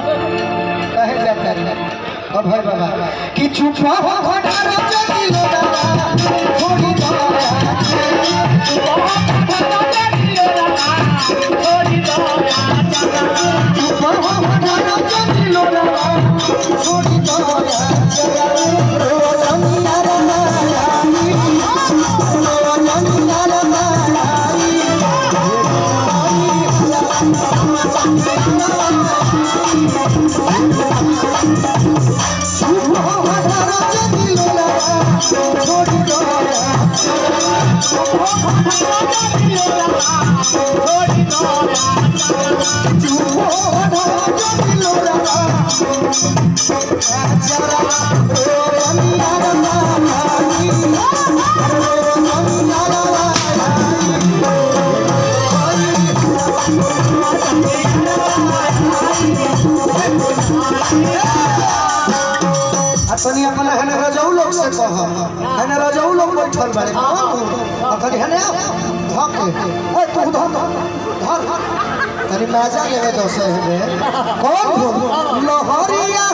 कहे जाता है अब भाई बाबा कि छुपा हो घटारा चली लो दादा थोड़ी दया छुपा हो घटारा चली लो दादा थोड़ी दया छुपा हो घटारा चली लो दादा थोड़ी दया रोजनिया रमाया रोजनिया रमाया अपनी अपना है ना रजाऊ लोग से कह है ना रजाऊ लोग बैठल बारे अपनी है ना धक ए तू धर धर तनी मजा लेवे तो से है कौन लहरिया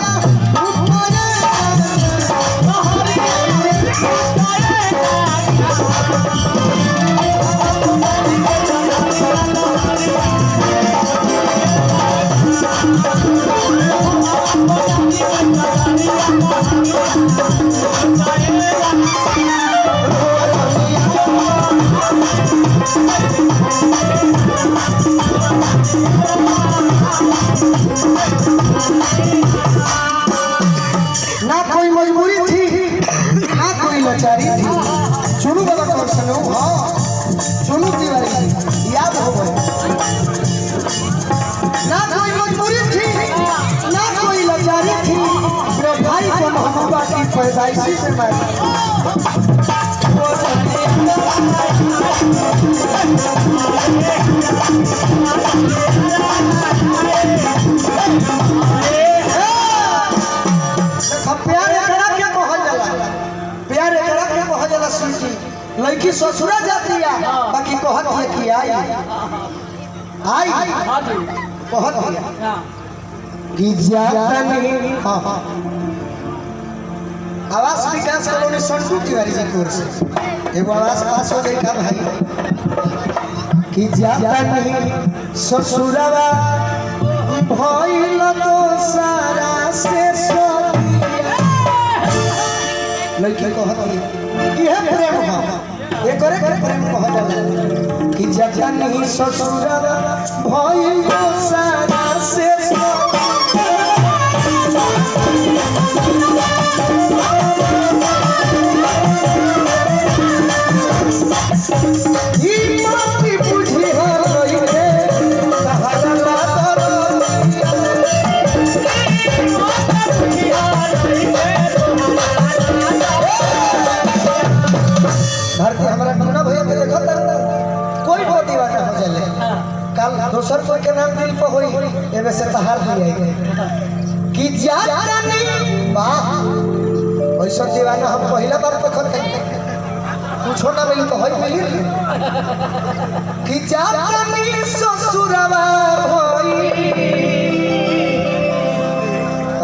ना कोई मजबूरी थी ना कोई लाचारी थी चुनू बाबा कौन सा लोग हाँ चुनू तिवारी याद हो गए ना कोई मजबूरी थी ना कोई लाचारी थी मेरे भाई को महबूबा की पैदाइशी से मारी लड़की ससुरा जाती है बाकी कहत है कि आई आई कहत है कि जातनी हां आवाज विकास कॉलोनी संतू तिवारी जी कोर से एगो आवाज पास हो गई का भाई कि जातनी ससुरवा भइल तो सारा से सोतिया लड़की कहत है यह प्रेम है ये करे प्रेम कहा जाला कि जजनी ससुरवा भइल सारा से ई माटी बुझी हो रही है कहाला धरती हमारा टूना भैया के देखो कोई बहुत दीवाना हो जाले कल दोसर कोई के नाम दिल पे होई एबे से तहार दिए कि जातनी वाह ऐसा दीवाना हम पहला बार देखत है पूछो ना मिली तो होई मिली कि जातनी ससुरवा होई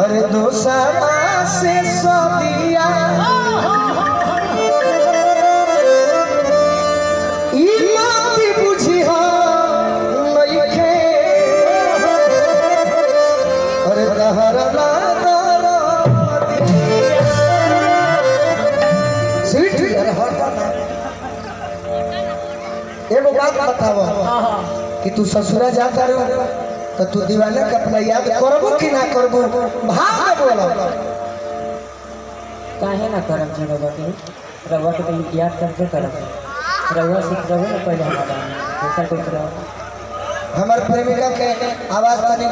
अरे दोसरा से सदिया एगो बात बताओ कि तू ससुरा जाता रहो तो तू दीवाना के अपना याद करबो कि ना करबो भाव में बोलो काहे ना करब जी रवा के तो याद करते करब रवा सीख रहो ना पहले हमारा ऐसा कोई करो हमार प्रेमिका के आवाज तनी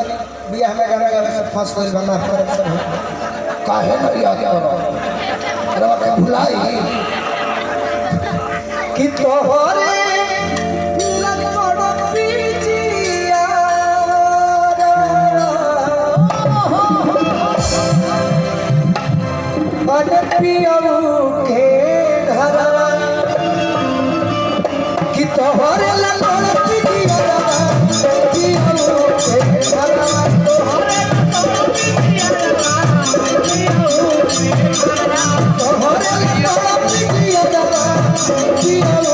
बियाह में गाना गावे से फंस गइल बना करब सब काहे ना याद करो रवा के भुलाई कि तोहरे के घर कि तोहरे लगन Bye.